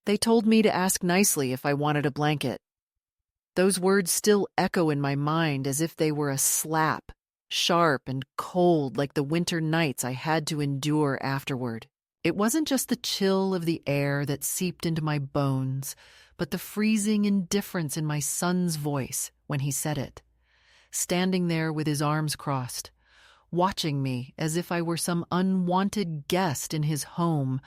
They told me to ask nicely if I wanted a blanket. Those words still echo in my mind as if they were a slap, sharp and cold like the winter nights I had to endure afterward. It wasn't just the chill of the air that seeped into my bones, but the freezing indifference in my son's voice when he said it, standing there with his arms crossed, watching me as if I were some unwanted guest in his home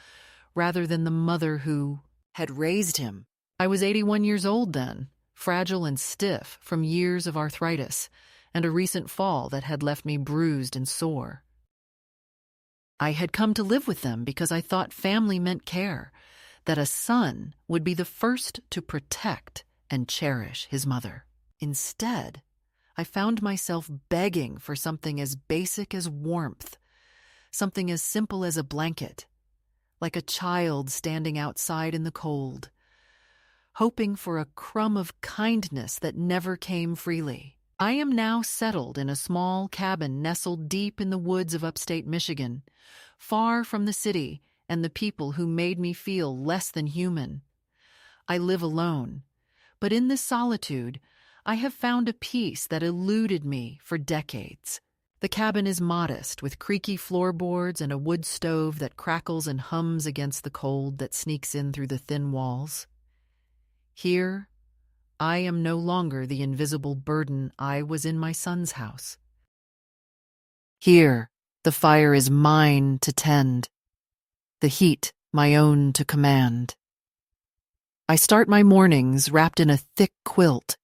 rather than the mother who had raised him. I was 81 years old then, fragile and stiff from years of arthritis and a recent fall that had left me bruised and sore. I had come to live with them because I thought family meant care, that a son would be the first to protect and cherish his mother. Instead, I found myself begging for something as basic as warmth, something as simple as a blanket, like a child standing outside in the cold, hoping for a crumb of kindness that never came freely. I am now settled in a small cabin nestled deep in the woods of upstate Michigan, far from the city and the people who made me feel less than human. I live alone, but in this solitude, I have found a peace that eluded me for decades. The cabin is modest, with creaky floorboards and a wood stove that crackles and hums against the cold that sneaks in through the thin walls. Here, I am no longer the invisible burden I was in my son's house. Here, the fire is mine to tend, the heat my own to command. I start my mornings wrapped in a thick quilt,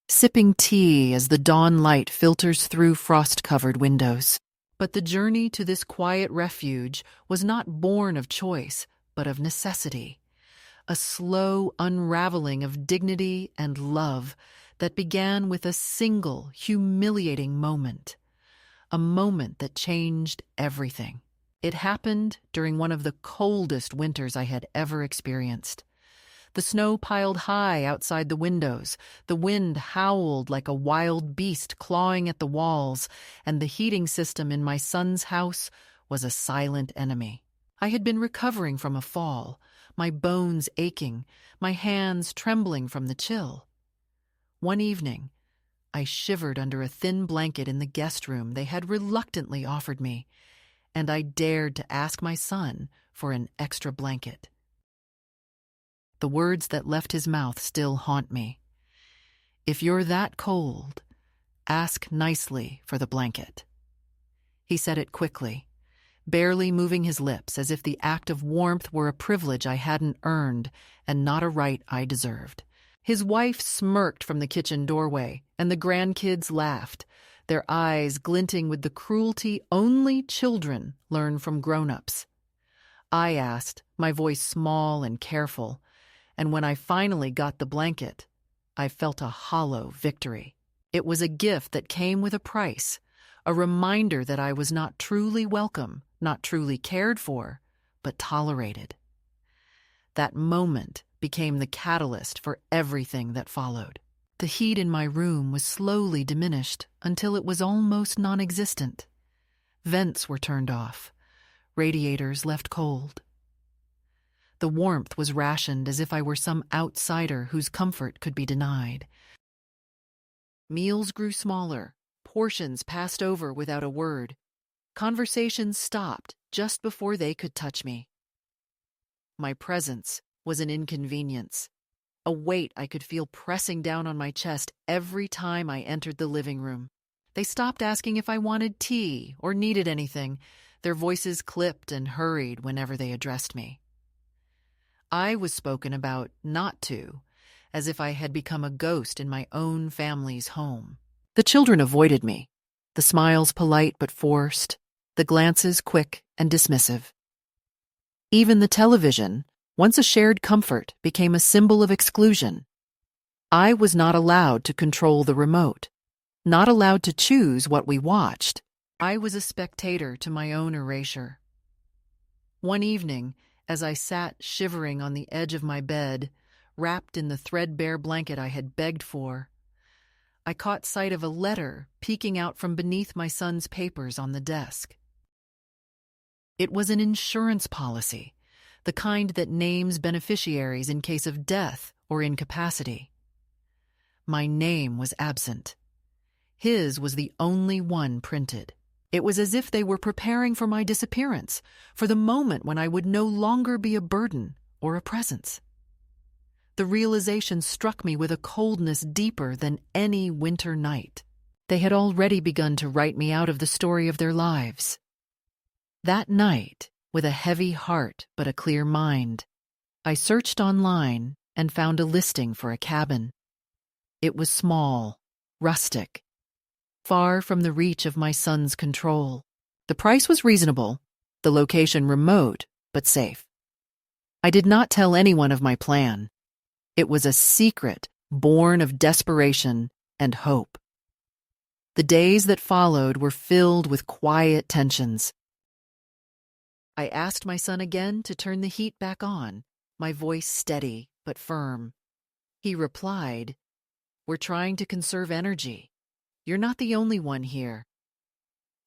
sipping tea as the dawn light filters through frost-covered windows. But the journey to this quiet refuge was not born of choice, but of necessity. A slow unraveling of dignity and love that began with a single humiliating moment, a moment that changed everything. It happened during one of the coldest winters I had ever experienced. The snow piled high outside the windows, the wind howled like a wild beast clawing at the walls, and the heating system in my son's house was a silent enemy. I had been recovering from a fall, my bones aching, my hands trembling from the chill. One evening, I shivered under a thin blanket in the guest room they had reluctantly offered me, and I dared to ask my son for an extra blanket. The words that left his mouth still haunt me. If you're that cold, ask nicely for the blanket. He said it quickly, barely moving his lips as if the act of warmth were a privilege I hadn't earned and not a right I deserved. His wife smirked from the kitchen doorway, and the grandkids laughed, their eyes glinting with the cruelty only children learn from grown-ups. I asked, my voice small and careful, and when I finally got the blanket, I felt a hollow victory. It was a gift that came with a price, a reminder that I was not truly welcome, not truly cared for, but tolerated. That moment became the catalyst for everything that followed. The heat in my room was slowly diminished until it was almost non-existent. Vents were turned off, radiators left cold. The warmth was rationed as if I were some outsider whose comfort could be denied. Meals grew smaller, portions passed over without a word. Conversations stopped just before they could touch me. My presence was an inconvenience, a weight I could feel pressing down on my chest every time I entered the living room. They stopped asking if I wanted tea or needed anything. Their voices clipped and hurried whenever they addressed me. I was spoken about not to, as if I had become a ghost in my own family's home. The children avoided me, the smiles polite but forced, the glances quick and dismissive. Even the television, once a shared comfort, became a symbol of exclusion. I was not allowed to control the remote, not allowed to choose what we watched. I was a spectator to my own erasure. One evening, as I sat shivering on the edge of my bed, wrapped in the threadbare blanket I had begged for, I caught sight of a letter peeking out from beneath my son's papers on the desk. It was an insurance policy, the kind that names beneficiaries in case of death or incapacity. My name was absent. His was the only one printed. It was as if they were preparing for my disappearance, for the moment when I would no longer be a burden or a presence. The realization struck me with a coldness deeper than any winter night. They had already begun to write me out of the story of their lives. That night, with a heavy heart but a clear mind, I searched online and found a listing for a cabin. It was small, rustic, far from the reach of my son's control. The price was reasonable, the location remote but safe. I did not tell anyone of my plan. It was a secret born of desperation and hope. The days that followed were filled with quiet tensions. I asked my son again to turn the heat back on, my voice steady but firm. He replied, "We're trying to conserve energy. You're not the only one here."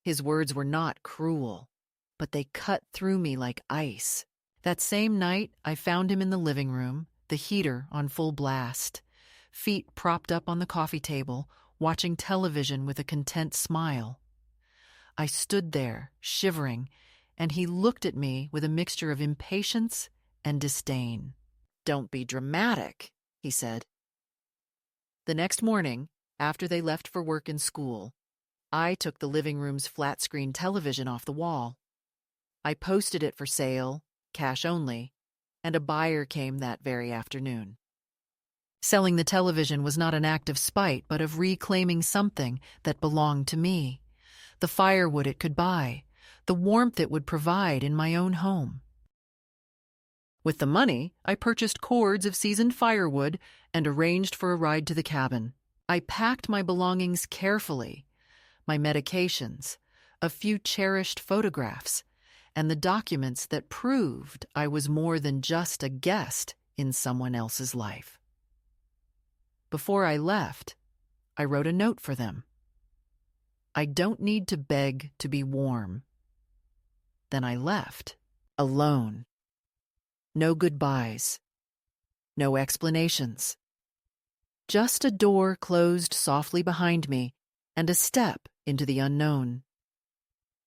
His words were not cruel, but they cut through me like ice. That same night, I found him in the living room, the heater on full blast, feet propped up on the coffee table, watching television with a content smile. I stood there, shivering, and he looked at me with a mixture of impatience and disdain. "Don't be dramatic," he said. The next morning, after they left for work and school, I took the living room's flat-screen television off the wall. I posted it for sale, cash only, and a buyer came that very afternoon. Selling the television was not an act of spite, but of reclaiming something that belonged to me, the firewood it could buy, the warmth it would provide in my own home. With the money, I purchased cords of seasoned firewood and arranged for a ride to the cabin. I packed my belongings carefully, my medications, a few cherished photographs, and the documents that proved I was more than just a guest in someone else's life. Before I left, I wrote a note for them. "I don't need to beg to be warm." Then I left, alone. No goodbyes, no explanations. Just a door closed softly behind me and a step into the unknown.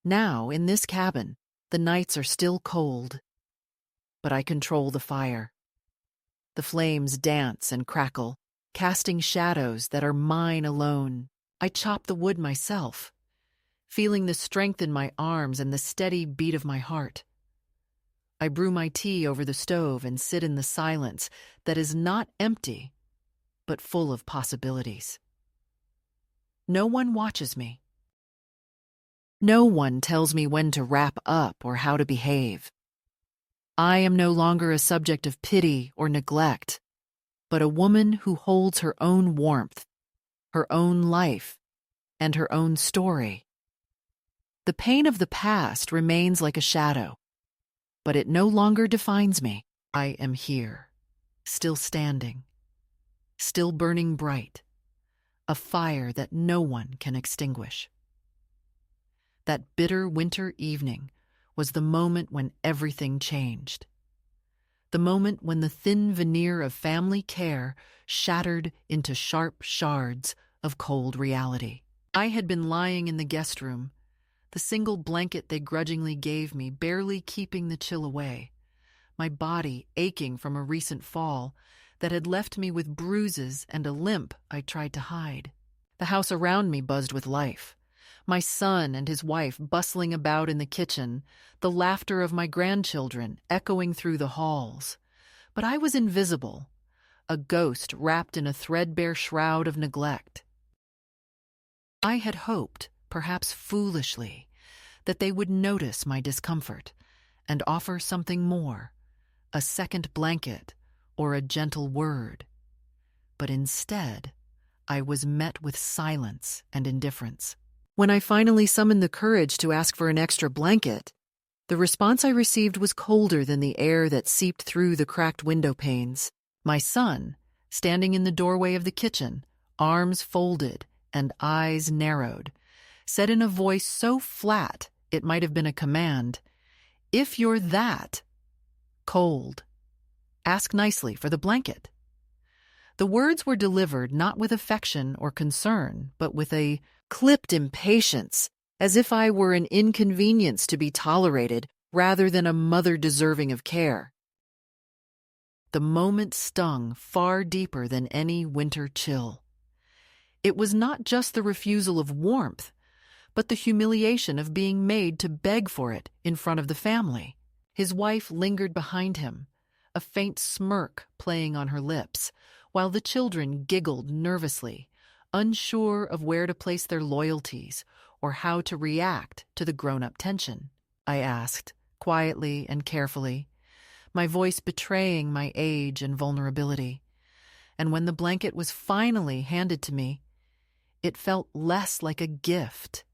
Now, in this cabin, the nights are still cold, but I control the fire. The flames dance and crackle, casting shadows that are mine alone. I chop the wood myself, feeling the strength in my arms and the steady beat of my heart. I brew my tea over the stove and sit in the silence that is not empty, but full of possibilities. No one watches me. No one tells me when to wrap up or how to behave. I am no longer a subject of pity or neglect, but a woman who holds her own warmth, her own life, and her own story. The pain of the past remains like a shadow, but it no longer defines me. I am here, still standing, still burning bright, a fire that no one can extinguish. That bitter winter evening was the moment when everything changed. The moment when the thin veneer of family care shattered into sharp shards of cold reality. I had been lying in the guest room, the single blanket they grudgingly gave me barely keeping the chill away, my body aching from a recent fall that had left me with bruises and a limp I tried to hide. The house around me buzzed with life. My son and his wife bustling about in the kitchen, the laughter of my grandchildren echoing through the halls. But I was invisible, a ghost wrapped in a threadbare shroud of neglect. I had hoped, perhaps foolishly, that they would notice my discomfort and offer something more, a second blanket or a gentle word. But instead, I was met with silence and indifference. When I finally summoned the courage to ask for an extra blanket, the response I received was colder than the air that seeped through the cracked window panes. My son, standing in the doorway of the kitchen, arms folded and eyes narrowed, said in a voice so flat it might have been a command, "If you're that, Cold. Ask nicely for the blanket." The words were delivered not with affection or concern, but with a clipped impatience, as if I were an inconvenience to be tolerated rather than a mother deserving of care. The moment stung far deeper than any winter chill. It was not just the refusal of warmth, but the humiliation of being made to beg for it in front of the family. His wife lingered behind him, a faint smirk playing on her lips, while the children giggled nervously, unsure of where to place their loyalties or how to react to the grown-up tension. I asked, quietly and carefully, my voice betraying my age and vulnerability. And when the blanket was finally handed to me, it felt less like a gift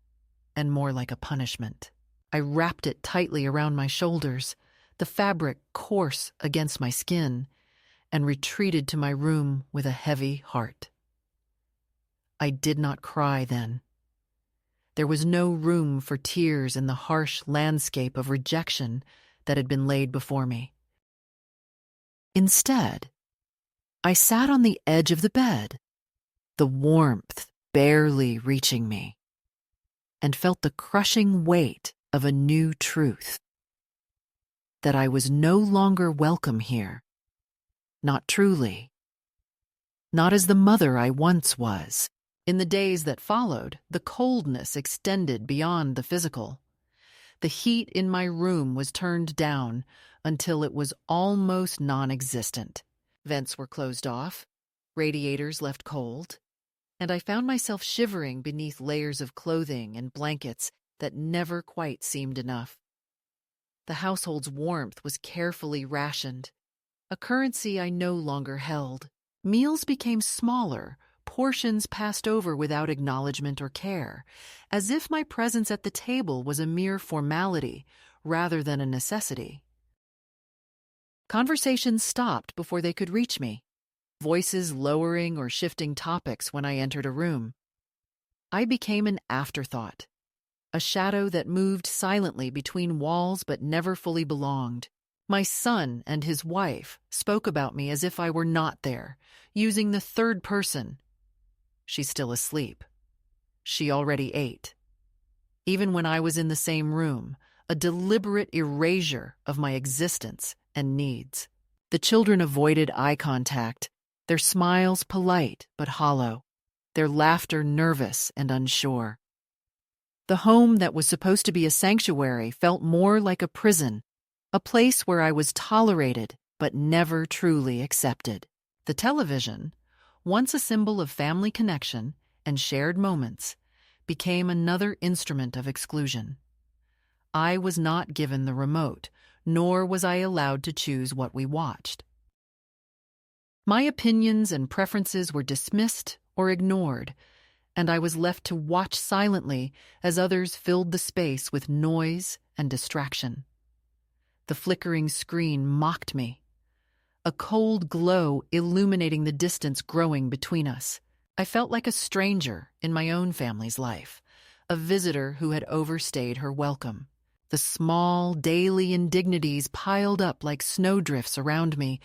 and more like a punishment. I wrapped it tightly around my shoulders, the fabric coarse against my skin, and retreated to my room with a heavy heart. I did not cry then. There was no room for tears in the harsh landscape of rejection that had been laid before me. Instead, I sat on the edge of the bed, the warmth barely reaching me, and felt the crushing weight of a new truth. That I was no longer welcome here. Not truly. Not as the mother I once was. In the days that followed, the coldness extended beyond the physical. The heat in my room was turned down until it was almost non-existent. Vents were closed off, radiators left cold, and I found myself shivering beneath layers of clothing and blankets that never quite seemed enough. The household's warmth was carefully rationed, a currency I no longer held. Meals became smaller, portions passed over without acknowledgement or care, as if my presence at the table was a mere formality rather than a necessity. Conversations stopped before they could reach me, voices lowering or shifting topics when I entered a room. I became an afterthought, a shadow that moved silently between walls but never fully belonged. My son and his wife spoke about me as if I were not there, using the third person. She's still asleep. She already ate. Even when I was in the same room, a deliberate erasure of my existence and needs. The children avoided eye contact, their smiles polite but hollow, their laughter nervous and unsure. The home that was supposed to be a sanctuary felt more like a prison, a place where I was tolerated but never truly accepted. The television, once a symbol of family connection and shared moments, became another instrument of exclusion. I was not given the remote, nor was I allowed to choose what we watched. My opinions and preferences were dismissed or ignored, and I was left to watch silently as others filled the space with noise and distraction. The flickering screen mocked me, a cold glow illuminating the distance growing between us. I felt like a stranger in my own family's life, a visitor who had overstayed her welcome. The small, daily indignities piled up like snowdrifts around me,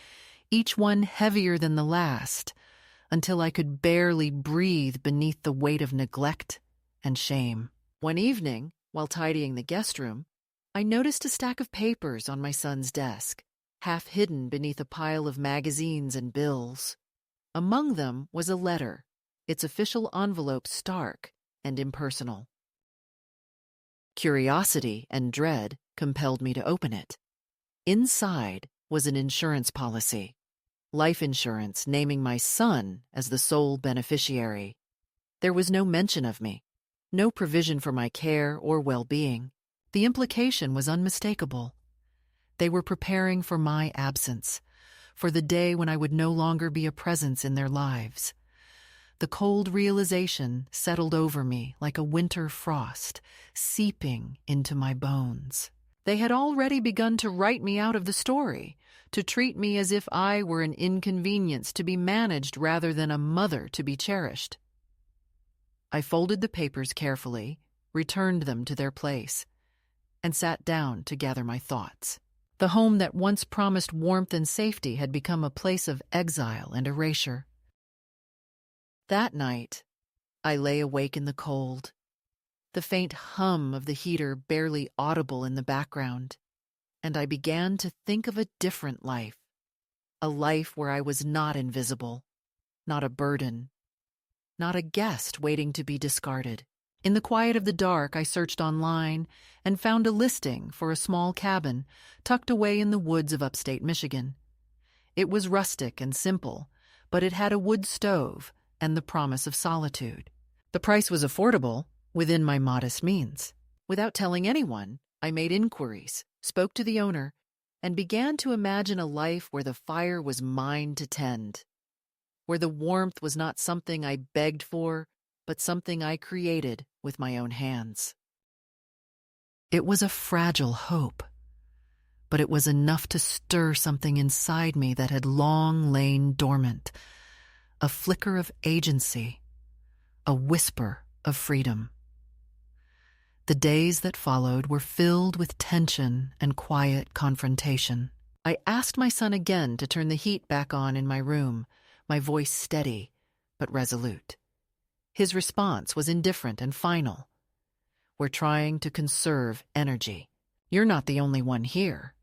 each one heavier than the last, until I could barely breathe beneath the weight of neglect and shame. One evening, while tidying the guest room, I noticed a stack of papers on my son's desk, half hidden beneath a pile of magazines and bills. Among them was a letter, its official envelope stark and impersonal. Curiosity and dread compelled me to open it. Inside was an insurance policy, life insurance naming my son as the sole beneficiary. There was no mention of me, no provision for my care or well-being. The implication was unmistakable. They were preparing for my absence, for the day when I would no longer be a presence in their lives. The cold realization settled over me like a winter frost, seeping into my bones. They had already begun to write me out of the story, to treat me as if I were an inconvenience to be managed rather than a mother to be cherished. I folded the papers carefully, returned them to their place, and sat down to gather my thoughts. The home that once promised warmth and safety had become a place of exile and erasure. That night, I lay awake in the cold, the faint hum of the heater barely audible in the background, and I began to think of a different life, a life where I was not invisible, not a burden, not a guest waiting to be discarded. In the quiet of the dark, I searched online and found a listing for a small cabin tucked away in the woods of upstate Michigan. It was rustic and simple, but it had a wood stove and the promise of solitude. The price was affordable, within my modest means. Without telling anyone, I made inquiries, spoke to the owner, and began to imagine a life where the fire was mine to tend, where the warmth was not something I begged for, but something I created with my own hands. It was a fragile hope, but it was enough to stir something inside me that had long lain dormant, a flicker of agency, a whisper of freedom. The days that followed were filled with tension and quiet confrontation. I asked my son again to turn the heat back on in my room, my voice steady but resolute. His response was indifferent and final. "We're trying to conserve energy. You're not the only one here."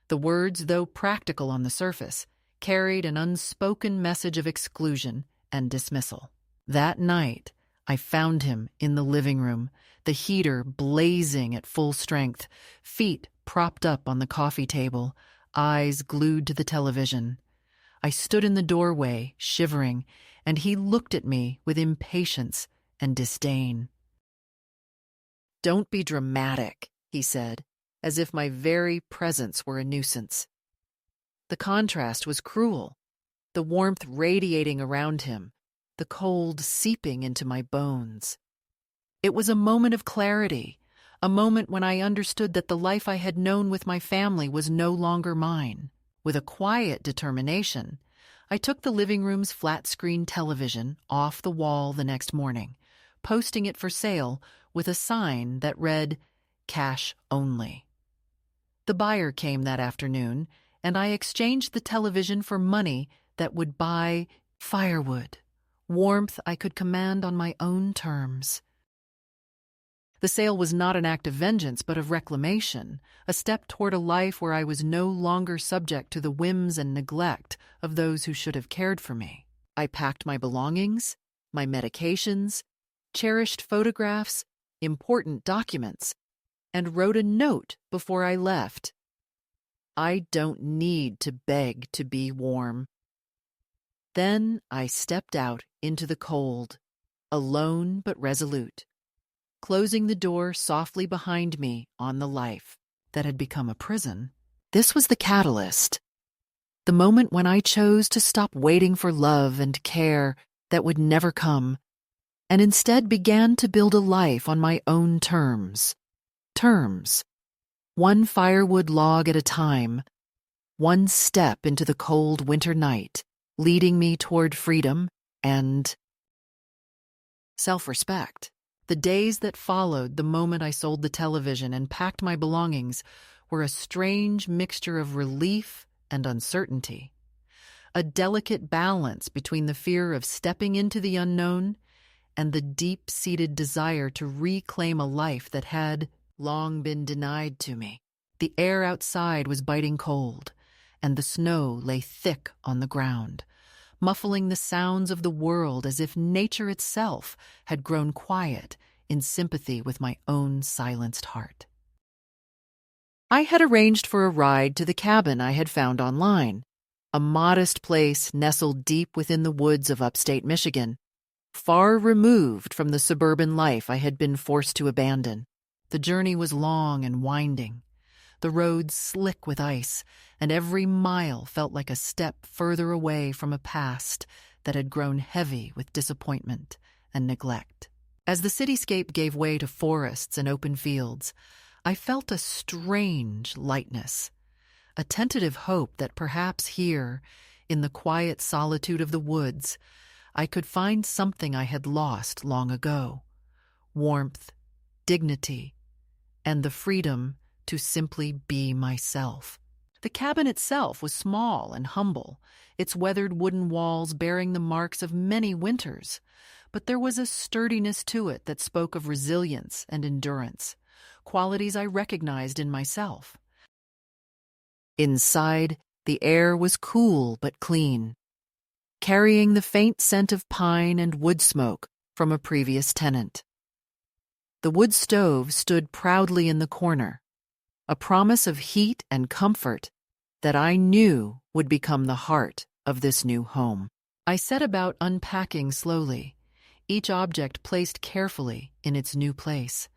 The words, though practical on the surface, carried an unspoken message of exclusion and dismissal. That night, I found him in the living room, the heater blazing at full strength, feet propped up on the coffee table, eyes glued to the television. I stood in the doorway, shivering, and he looked at me with impatience and disdain. "Don't be dramatic," he said, as if my very presence were a nuisance. The contrast was cruel, the warmth radiating around him, the cold seeping into my bones. It was a moment of clarity, a moment when I understood that the life I had known with my family was no longer mine. With a quiet determination, I took the living room's flat-screen television off the wall the next morning, posting it for sale with a sign that read, "Cash only." The buyer came that afternoon, and I exchanged the television for money that would buy firewood, warmth I could command on my own terms. The sale was not an act of vengeance, but of reclamation, a step toward a life where I was no longer subject to the whims and neglect of those who should have cared for me. I packed my belongings, my medications, cherished photographs, important documents, and wrote a note before I left. "I don't need to beg to be warm." Then I stepped out into the cold, alone but resolute, closing the door softly behind me on the life that had become a prison. This was the catalyst, the moment when I chose to stop waiting for love and care that would never come, and instead began to build a life on my own terms. One firewood log at a time, one step into the cold winter night, leading me toward freedom and self-respect. The days that followed the moment I sold the television and packed my belongings were a strange mixture of relief and uncertainty, a delicate balance between the fear of stepping into the unknown and the deep-seated desire to reclaim a life that had long been denied to me. The air outside was biting cold, and the snow lay thick on the ground, muffling the sounds of the world as if nature itself had grown quiet in sympathy with my own silenced heart. I had arranged for a ride to the cabin I had found online, a modest place nestled deep within the woods of upstate Michigan, far removed from the suburban life I had been forced to abandon. The journey was long and winding, the roads slick with ice, and every mile felt like a step further away from a past that had grown heavy with disappointment and neglect. As the cityscape gave way to forests and open fields, I felt a strange lightness, a tentative hope that perhaps here, in the quiet solitude of the woods, I could find something I had lost long ago: warmth, dignity, and the freedom to simply be myself. The cabin itself was small and humble, its weathered wooden walls bearing the marks of many winters, but there was a sturdiness to it that spoke of resilience and endurance, qualities I recognized in myself. Inside, the air was cool but clean, carrying the faint scent of pine and wood smoke from a previous tenant. The wood stove stood proudly in the corner, a promise of heat and comfort that I knew would become the heart of this new home. I set about unpacking slowly, each object placed carefully in its new place,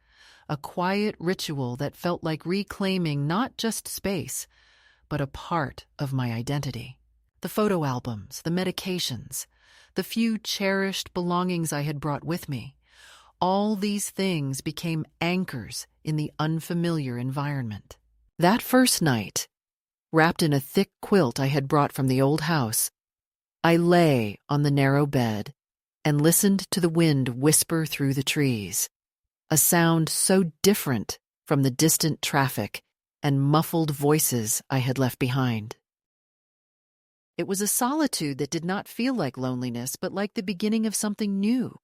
a quiet ritual that felt like reclaiming not just space, but a part of my identity. The photo albums, the medications, the few cherished belongings I had brought with me, all these things became anchors in the unfamiliar environment. That first night, wrapped in a thick quilt I had brought from the old house, I lay on the narrow bed and listened to the wind whisper through the trees, a sound so different from the distant traffic and muffled voices I had left behind. It was a solitude that did not feel like loneliness, but like the beginning of something new.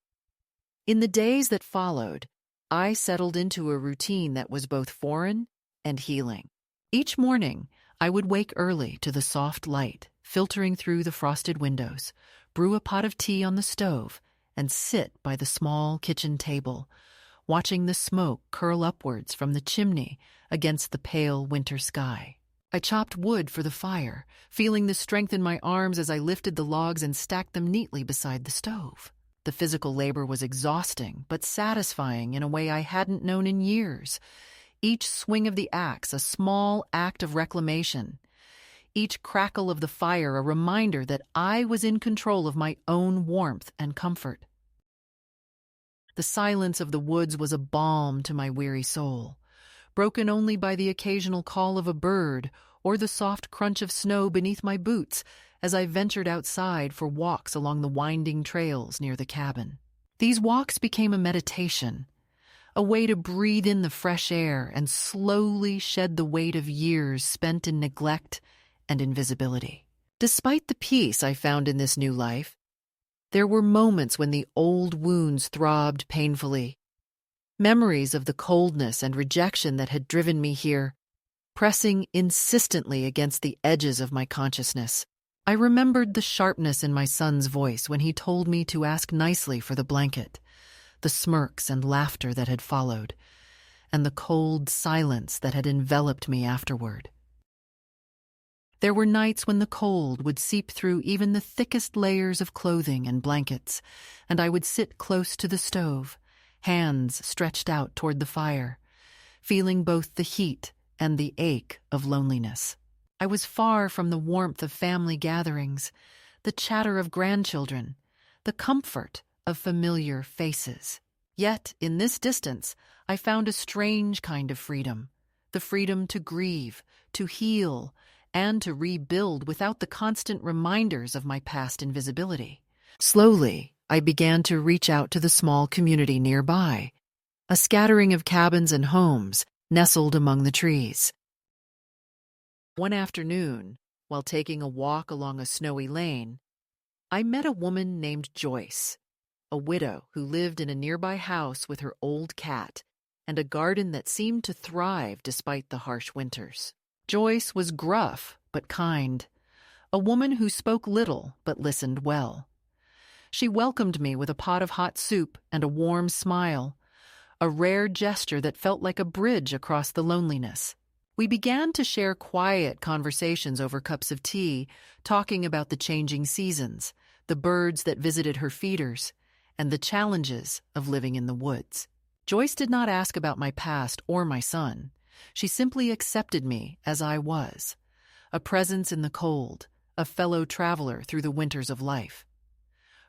In the days that followed, I settled into a routine that was both foreign and healing. Each morning, I would wake early to the soft light filtering through the frosted windows, brew a pot of tea on the stove, and sit by the small kitchen table, watching the smoke curl upwards from the chimney against the pale winter sky. I chopped wood for the fire, feeling the strength in my arms as I lifted the logs and stacked them neatly beside the stove. The physical labor was exhausting, but satisfying in a way I hadn't known in years. Each swing of the axe a small act of reclamation. Each crackle of the fire a reminder that I was in control of my own warmth and comfort. The silence of the woods was a balm to my weary soul, broken only by the occasional call of a bird or the soft crunch of snow beneath my boots as I ventured outside for walks along the winding trails near the cabin. These walks became a meditation, a way to breathe in the fresh air and slowly shed the weight of years spent in neglect and invisibility. Despite the peace I found in this new life, there were moments when the old wounds throbbed painfully, memories of the coldness and rejection that had driven me here, pressing insistently against the edges of my consciousness. I remembered the sharpness in my son's voice when he told me to ask nicely for the blanket, the smirks and laughter that had followed, and the cold silence that had enveloped me afterward. There were nights when the cold would seep through even the thickest layers of clothing and blankets, and I would sit close to the stove, hands stretched out toward the fire, feeling both the heat and the ache of loneliness. I was far from the warmth of family gatherings, the chatter of grandchildren, the comfort of familiar faces. Yet, in this distance, I found a strange kind of freedom, the freedom to grieve, to heal, and to rebuild without the constant reminders of my past invisibility. Slowly, I began to reach out to the small community nearby, a scattering of cabins and homes nestled among the trees. One afternoon, while taking a walk along a snowy lane, I met a woman named Joyce, a widow who lived in a nearby house with her old cat and a garden that seemed to thrive despite the harsh winters. Joyce was gruff but kind, a woman who spoke little but listened well. She welcomed me with a pot of hot soup and a warm smile, a rare gesture that felt like a bridge across the loneliness. We began to share quiet conversations over cups of tea, talking about the changing seasons, the birds that visited her feeders, and the challenges of living in the woods. Joyce did not ask about my past or my son. She simply accepted me as I was, a presence in the cold, a fellow traveler through the winters of life.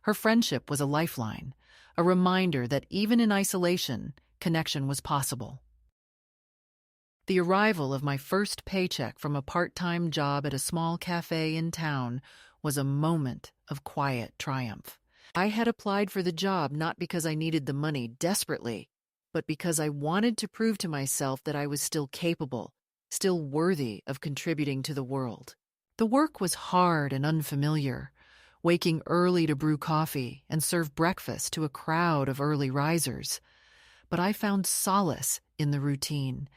Her friendship was a lifeline, a reminder that even in isolation, connection was possible. The arrival of my first paycheck from a part-time job at a small cafe in town was a moment of quiet triumph. I had applied for the job not because I needed the money desperately, but because I wanted to prove to myself that I was still capable, still worthy of contributing to the world. The work was hard and unfamiliar, waking early to brew coffee and serve breakfast to a crowd of early risers. But I found solace in the routine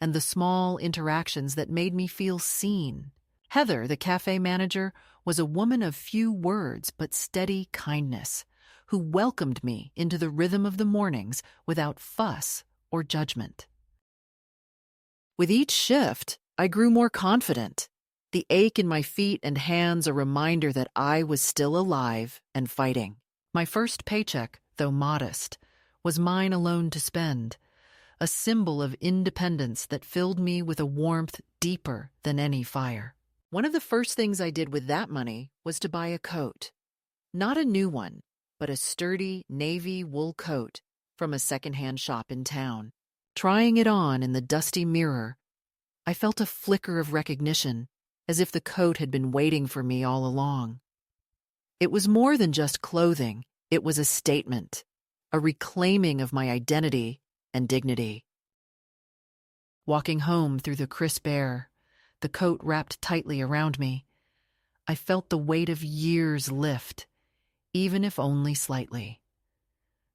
and the small interactions that made me feel seen. Heather, the cafe manager, was a woman of few words but steady kindness, who welcomed me into the rhythm of the mornings without fuss or judgment. With each shift, I grew more confident. The ache in my feet and hands a reminder that I was still alive and fighting. My first paycheck, though modest, was mine alone to spend, a symbol of independence that filled me with a warmth deeper than any fire. One of the first things I did with that money was to buy a coat. Not a new one, but a sturdy navy wool coat from a secondhand shop in town. Trying it on in the dusty mirror, I felt a flicker of recognition, as if the coat had been waiting for me all along. It was more than just clothing, it was a statement, a reclaiming of my identity and dignity. Walking home through the crisp air, the coat wrapped tightly around me, I felt the weight of years lift, even if only slightly.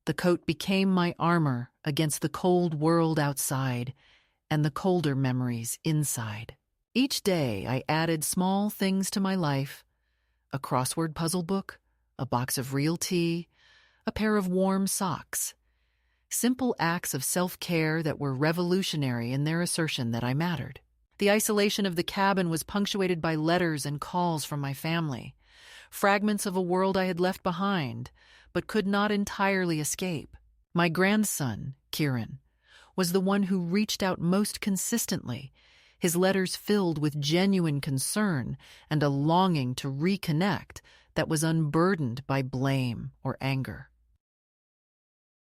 The coat became my armor against the cold world outside and the colder memories inside. Each day I added small things to my life: a crossword puzzle book, a box of real tea, a pair of warm socks. Simple acts of self-care that were revolutionary in their assertion that I mattered. The isolation of the cabin was punctuated by letters and calls from my family, fragments of a world I had left behind, but could not entirely escape. My grandson, Kieran, was the one who reached out most consistently, his letters filled with genuine concern and a longing to reconnect that was unburdened by blame or anger.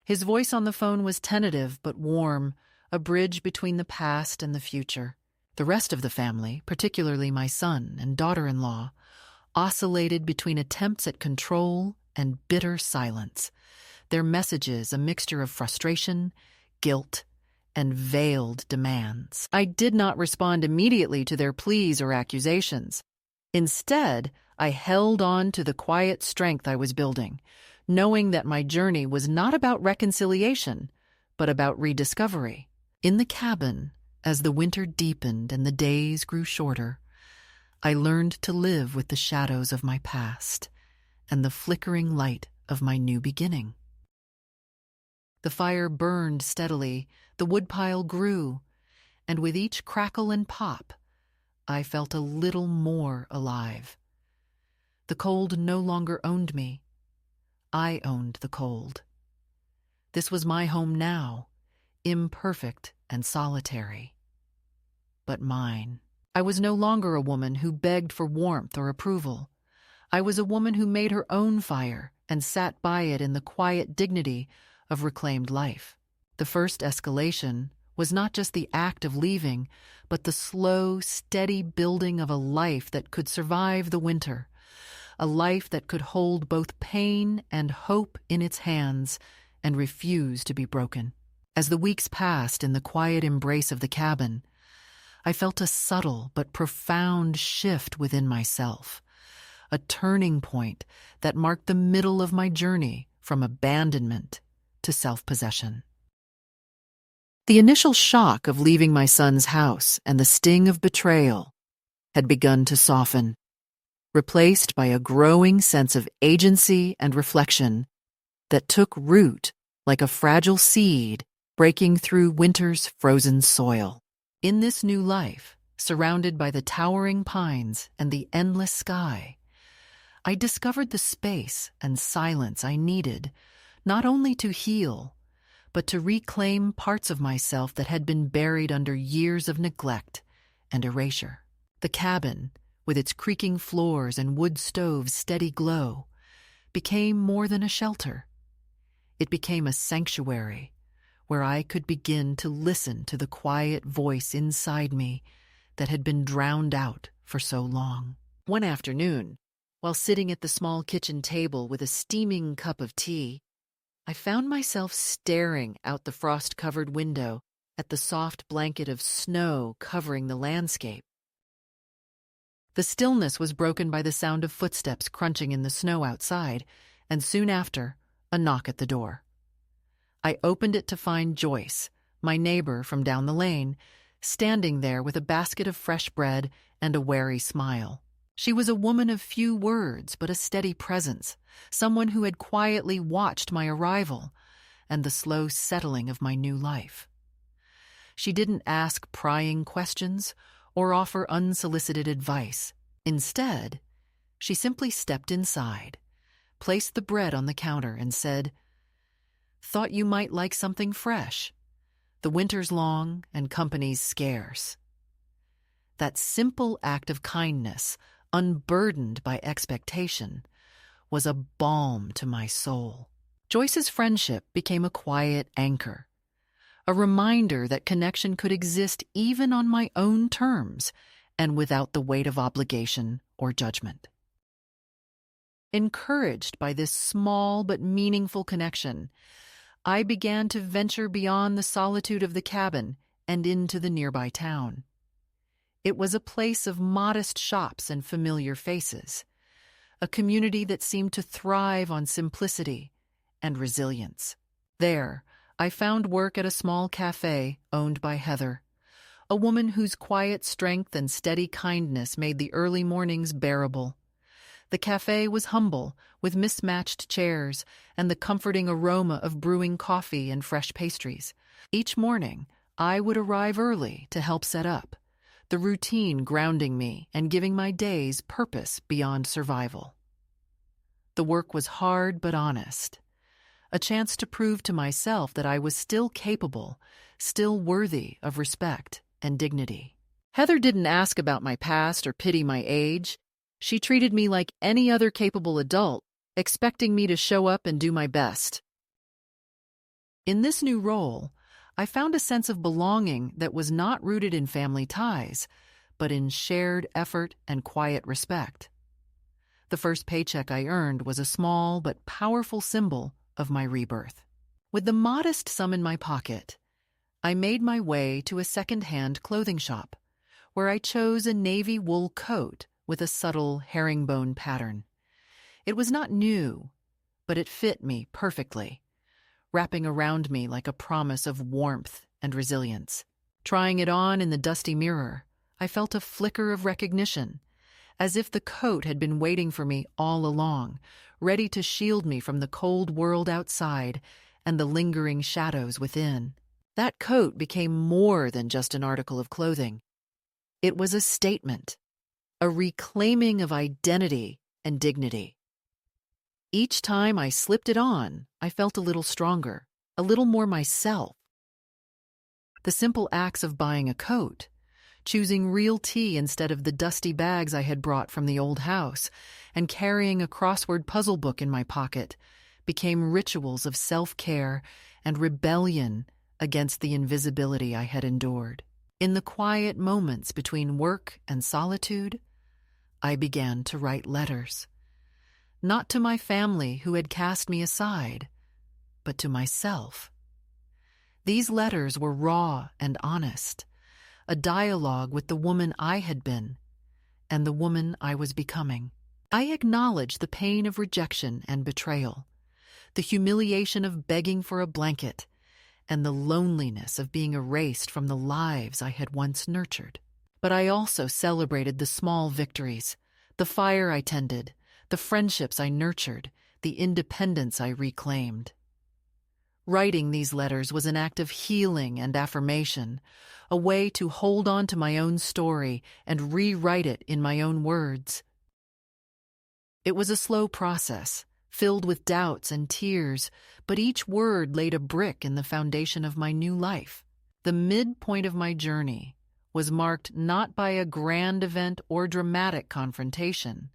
His voice on the phone was tentative but warm, a bridge between the past and the future. The rest of the family, particularly my son and daughter-in-law, oscillated between attempts at control and bitter silence, their messages a mixture of frustration, guilt, and veiled demands. I did not respond immediately to their pleas or accusations. Instead, I held on to the quiet strength I was building, knowing that my journey was not about reconciliation, but about rediscovery. In the cabin, as the winter deepened and the days grew shorter, I learned to live with the shadows of my past and the flickering light of my new beginning. The fire burned steadily, the woodpile grew, and with each crackle and pop, I felt a little more alive. The cold no longer owned me. I owned the cold. This was my home now, imperfect and solitary, but mine. I was no longer a woman who begged for warmth or approval. I was a woman who made her own fire and sat by it in the quiet dignity of reclaimed life. The first escalation was not just the act of leaving, but the slow, steady building of a life that could survive the winter, a life that could hold both pain and hope in its hands and refuse to be broken. As the weeks passed in the quiet embrace of the cabin, I felt a subtle but profound shift within myself, a turning point that marked the middle of my journey from abandonment to self-possession. The initial shock of leaving my son's house and the sting of betrayal had begun to soften, replaced by a growing sense of agency and reflection that took root like a fragile seed breaking through winter's frozen soil. In this new life, surrounded by the towering pines and the endless sky, I discovered the space and silence I needed not only to heal, but to reclaim parts of myself that had been buried under years of neglect and erasure. The cabin, with its creaking floors and wood stove's steady glow, became more than a shelter. It became a sanctuary where I could begin to listen to the quiet voice inside me that had been drowned out for so long. One afternoon, while sitting at the small kitchen table with a steaming cup of tea, I found myself staring out the frost-covered window at the soft blanket of snow covering the landscape. The stillness was broken by the sound of footsteps crunching in the snow outside, and soon after, a knock at the door. I opened it to find Joyce, my neighbor from down the lane, standing there with a basket of fresh bread and a wary smile. She was a woman of few words but a steady presence, someone who had quietly watched my arrival and the slow settling of my new life. She didn't ask prying questions or offer unsolicited advice. Instead, she simply stepped inside, placed the bread on the counter, and said, "Thought you might like something fresh. The winter's long and company's scarce." That simple act of kindness, unburdened by expectation, was a balm to my soul. Joyce's friendship became a quiet anchor, a reminder that connection could exist even on my own terms and without the weight of obligation or judgment. Encouraged by this small but meaningful connection, I began to venture beyond the solitude of the cabin and into the nearby town. It was a place of modest shops and familiar faces, a community that seemed to thrive on simplicity and resilience. There, I found work at a small cafe owned by Heather, a woman whose quiet strength and steady kindness made the early mornings bearable. The cafe was humble, with mismatched chairs and the comforting aroma of brewing coffee and fresh pastries. Each morning, I would arrive early to help set up, the routine grounding me and giving my days purpose beyond survival. The work was hard but honest, a chance to prove to myself that I was still capable, still worthy of respect and dignity. Heather didn't ask about my past or pity my age. She treated me like any other capable adult, expecting me to show up and do my best. In this new role, I found a sense of belonging that was not rooted in family ties, but in shared effort and quiet respect. The first paycheck I earned was a small but powerful symbol of my rebirth. With the modest sum in my pocket, I made my way to a second-hand clothing shop, where I chose a navy wool coat with a subtle herringbone pattern. It was not new, but it fit me perfectly, wrapping around me like a promise of warmth and resilience. Trying it on in the dusty mirror, I felt a flicker of recognition, as if the coat had been waiting for me all along, ready to shield me from the cold world outside and the lingering shadows within. That coat became more than just an article of clothing. It was a statement, a reclaiming of identity and dignity. Each time I slipped it on, I felt a little stronger, a little more myself. The simple acts of buying a coat, choosing real tea instead of the dusty bags I had brought from the old house, and carrying a crossword puzzle book in my pocket, became rituals of self-care and rebellion against the invisibility I had endured. In the quiet moments between work and solitude, I began to write letters. Not to my family who had cast me aside, but to myself. These letters were raw and honest, a dialogue with the woman I had been and the woman I was becoming. I acknowledged the pain of rejection and betrayal, the humiliation of begging for a blanket, and the loneliness of being erased from the lives I had once nurtured. But I also celebrated the small victories, the fire I tended, the friendships I nurtured, the independence I reclaimed. Writing these letters was an act of healing and affirmation, a way to hold on to my own story and rewrite it in my own words. It was a slow process, filled with doubts and tears, but each word laid a brick in the foundation of my new life. The midpoint of my journey was marked not by a grand event or dramatic confrontation,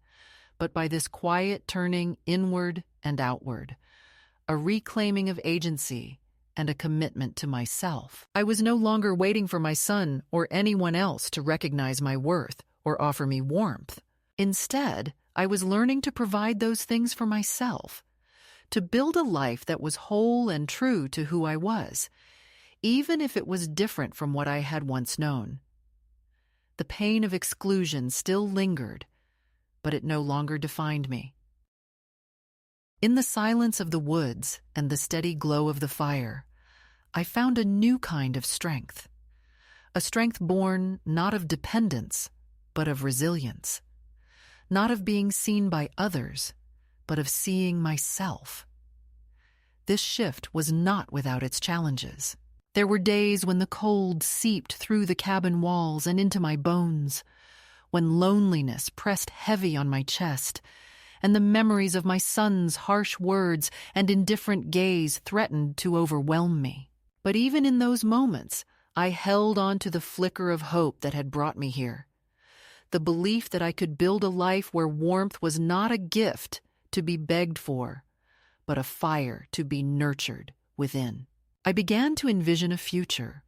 but by this quiet turning inward and outward, a reclaiming of agency and a commitment to myself. I was no longer waiting for my son or anyone else to recognize my worth or offer me warmth. Instead, I was learning to provide those things for myself, to build a life that was whole and true to who I was, even if it was different from what I had once known. The pain of exclusion still lingered, but it no longer defined me. In the silence of the woods and the steady glow of the fire, I found a new kind of strength. A strength born not of dependence, but of resilience. Not of being seen by others, but of seeing myself. This shift was not without its challenges. There were days when the cold seeped through the cabin walls and into my bones, when loneliness pressed heavy on my chest, and the memories of my son's harsh words and indifferent gaze threatened to overwhelm me. But even in those moments, I held on to the flicker of hope that had brought me here. The belief that I could build a life where warmth was not a gift to be begged for, but a fire to be nurtured within. I began to envision a future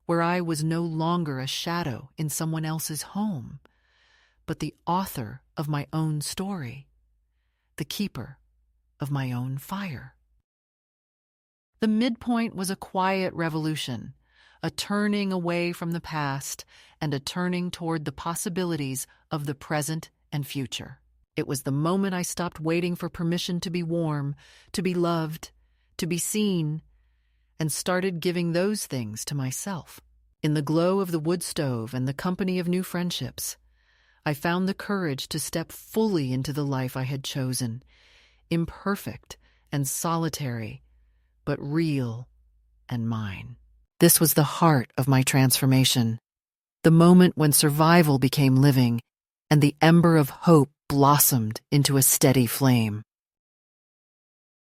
where I was no longer a shadow in someone else's home, but the author of my own story, the keeper of my own fire. The midpoint was a quiet revolution, a turning away from the past and a turning toward the possibilities of the present and future. It was the moment I stopped waiting for permission to be warm, to be loved, to be seen, and started giving those things to myself. In the glow of the wood stove and the company of new friendships, I found the courage to step fully into the life I had chosen, imperfect and solitary, but real and mine. This was the heart of my transformation, the moment when survival became living and the ember of hope blossomed into a steady flame.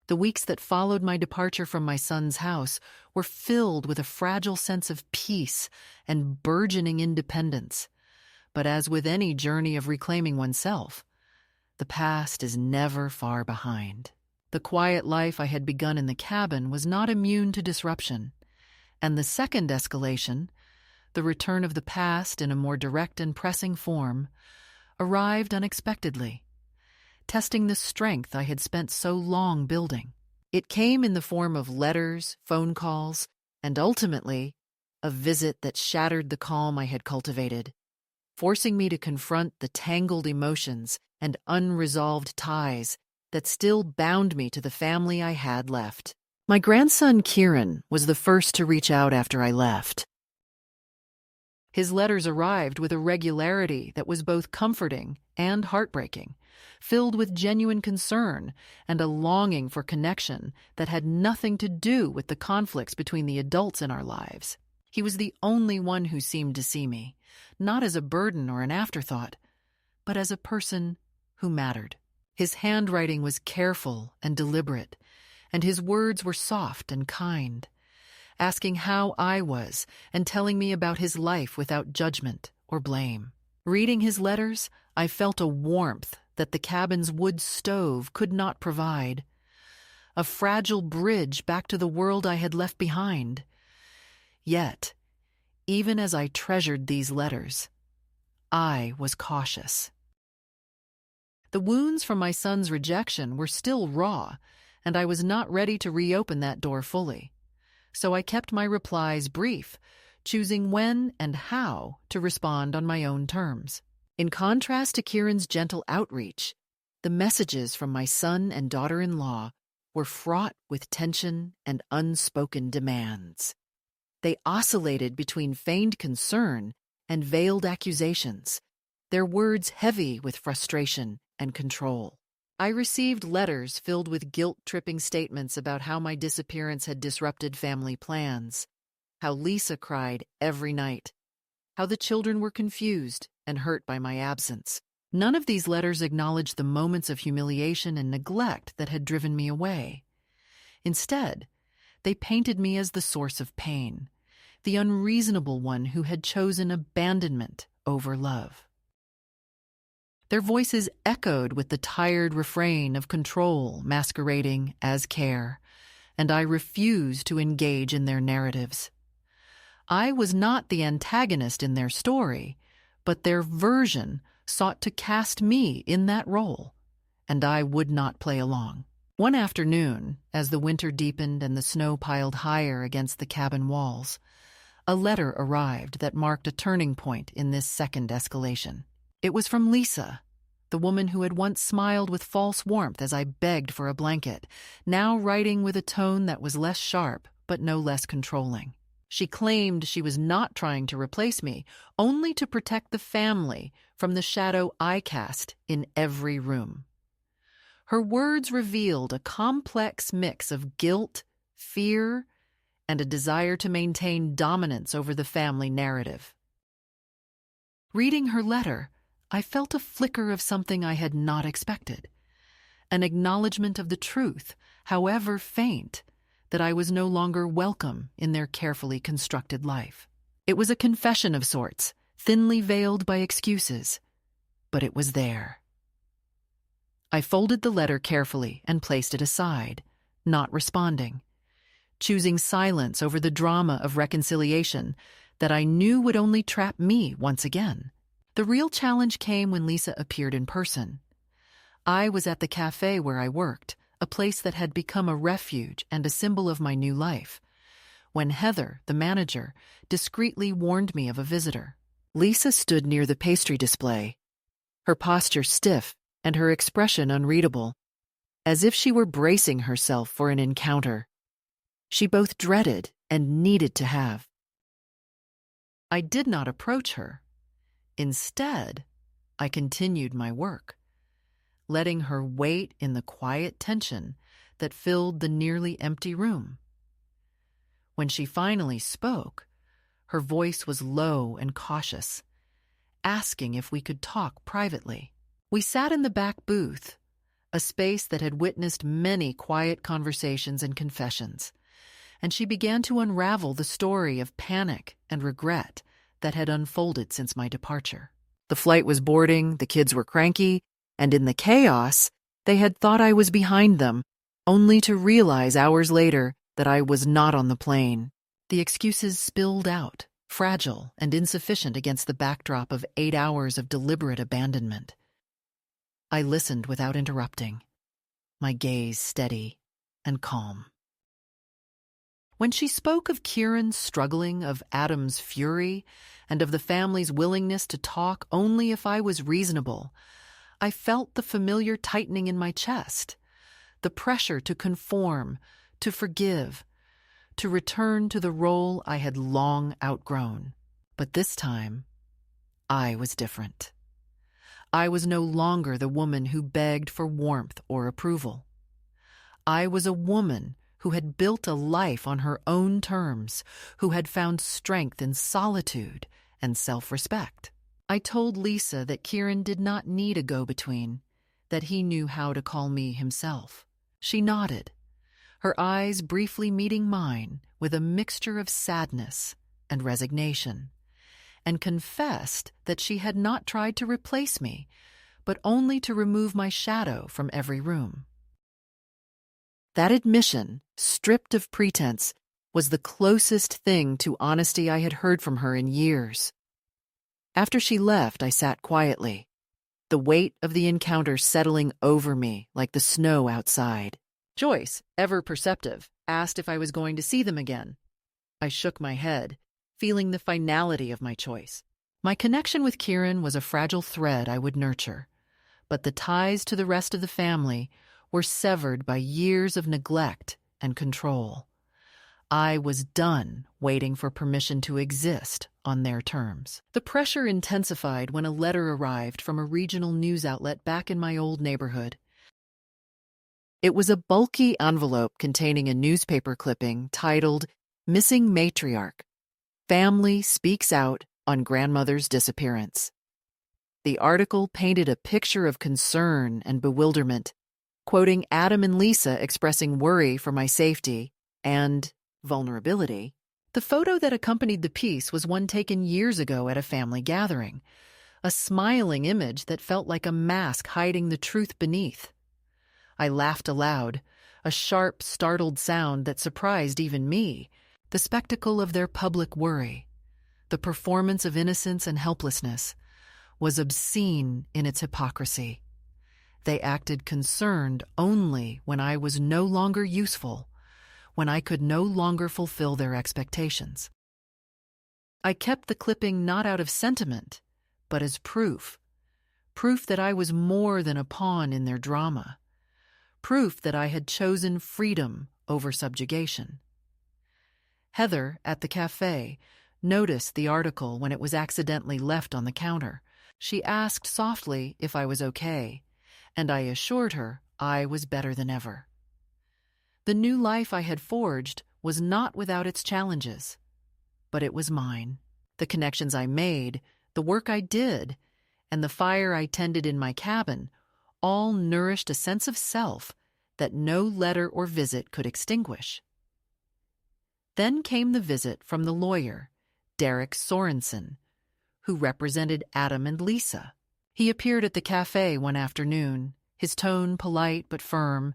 The weeks that followed my departure from my son's house were filled with a fragile sense of peace and burgeoning independence. But as with any journey of reclaiming oneself, the past is never far behind. The quiet life I had begun in the cabin was not immune to disruption, and the second escalation, the return of the past in a more direct and pressing form, arrived unexpectedly, testing the strength I had spent so long building. It came in the form of letters, phone calls, and ultimately, a visit that shattered the calm I had cultivated, forcing me to confront the tangled emotions and unresolved ties that still bound me to the family I had left. My grandson Kieran was the first to reach out after I left. His letters arrived with a regularity that was both comforting and heartbreaking, filled with genuine concern and a longing for connection that had nothing to do with the conflicts between the adults in our lives. He was the only one who seemed to see me, not as a burden or an afterthought, but as a person who mattered. His handwriting was careful and deliberate, and his words were soft and kind, asking how I was and telling me about his life without judgment or blame. Reading his letters, I felt a warmth that the cabin's wood stove could not provide, a fragile bridge back to the world I had left behind. Yet, even as I treasured these letters, I was cautious. The wounds from my son's rejection were still raw, and I was not ready to reopen that door fully. So I kept my replies brief, choosing when and how to respond on my own terms. In contrast to Kieran's gentle outreach, the messages from my son and daughter-in-law were fraught with tension and unspoken demands. They oscillated between feigned concern and veiled accusations, their words heavy with frustration and control. I received letters filled with guilt-tripping statements about how my disappearance had disrupted family plans, how Lisa cried every night, how the children were confused and hurt by my absence. None of these letters acknowledged the moments of humiliation and neglect that had driven me away. Instead, they painted me as the source of pain, the unreasonable one who had chosen abandonment over love. Their voices echoed with the tired refrain of control masquerading as care, and I refused to engage in their narratives. I was not the antagonist in their story, but their version sought to cast me in that role, and I would not play along. One afternoon, as the winter deepened and the snow piled higher against the cabin walls, a letter arrived that marked a turning point in this second escalation. It was from Lisa, the woman who had once smiled with false warmth as I begged for a blanket, now writing with a tone that was less sharp but no less controlling. She claimed she was not trying to replace me, only to protect the family from the shadow I cast in every room. Her words revealed a complex mix of guilt, fear, and a desire to maintain dominance over the family narrative. Reading her letter, I felt a flicker of something I had not expected, an acknowledgement of the truth, however faint, that I was no longer welcome in their carefully constructed life. It was a confession of sorts, thinly veiled by excuses, but it was there. I folded the letter carefully and placed it aside, not responding, choosing silence over the drama of reconciliation that I knew would only trap me once again. The real challenge came when Lisa appeared in person. I was at the cafe where I worked, a place that had become a refuge and a symbol of my new life, when Heather, the manager, discreetly warned me of a visitor. Lisa stood near the pastry display, her posture stiff and her expression unreadable, as if she were bracing herself for an encounter she both dreaded and needed to have. I did not approach her. Instead, I continued my work, letting her wait in the quiet tension that filled the nearly empty room. When she finally spoke, her voice was low and cautious, asking if we could talk privately. We sat in the back booth, a space that had witnessed many quiet conversations and confessions, and she began to unravel the story of panic and regret that had unfolded since my departure. The flight was boarding, the kids were cranky, and in the chaos, they had thought I was behind them, only to realize hours later that I was not on the plane. The excuses spilled out, fragile and insufficient against the backdrop of 8 hours of deliberate abandonment. I listened without interrupting, my gaze steady and calm. When she spoke of Kieran's struggling, of Adam's fury, and of the family's willingness to talk only if I was reasonable, I felt the familiar tightening in my chest, the pressure to conform, to forgive, to return to the role I had long outgrown. But this time, I was different. I was no longer the woman who begged for warmth or approval. I was a woman who had built a life on her own terms, who had found strength in solitude and self-respect. I told Lisa that Kieran did not need a go-between, that he knew how to call me himself. She nodded, her eyes briefly meeting mine with a mixture of sadness and resignation, and confessed that she had not tried to replace me, but only to remove my shadow from every room. That admission, stripped of pretense, was the closest thing to honesty I had heard from her in years. After she left, I sat quietly, the weight of the encounter settling over me like the snow outside. Joyce, ever perceptive, asked if I was going to see them again. I shook my head, feeling the finality of my choice. My connection with Kieran was a fragile thread I would nurture, but the ties to the rest of the family were severed by years of neglect and control. I was done waiting for permission to exist on their terms. The pressure intensified when a letter arrived from a regional news outlet back in my old neighborhood. It was a bulky envelope containing a newspaper clipping titled "Missing Matriarch. Family Speaks Out on Grandmother's Disappearance." The article painted a picture of concern and bewilderment, quoting Adam and Lisa expressing worry for my safety and vulnerability. The photo that accompanied the piece was one taken years ago at a family gathering, a smiling image that felt like a mask hiding the truth beneath. I laughed aloud, a sharp, startled sound that surprised even me, the spectacle of their public worry, the performance of innocence and helplessness, was obscene in its hypocrisy. They acted concerned only when I was no longer useful, when I could no longer fulfill their expectations. I kept the clipping not out of sentiment, but as proof that I was more than a pawn in their drama, proof that I had chosen freedom over subjugation. Heather, at the cafe, noticed the article when it was accidentally left on the counter. She asked softly if I was okay, and I assured her I was better than ever. The new life I had forged was not without its challenges, but it was mine. The connections I made, the work I did, and the fire I tended in my cabin all nourished a sense of self that no letter or visit could extinguish. Then came the visit from the lawyer, Derek Sorensen, who represented Adam and Lisa. He appeared at the cafe one afternoon, his tone polite but firm,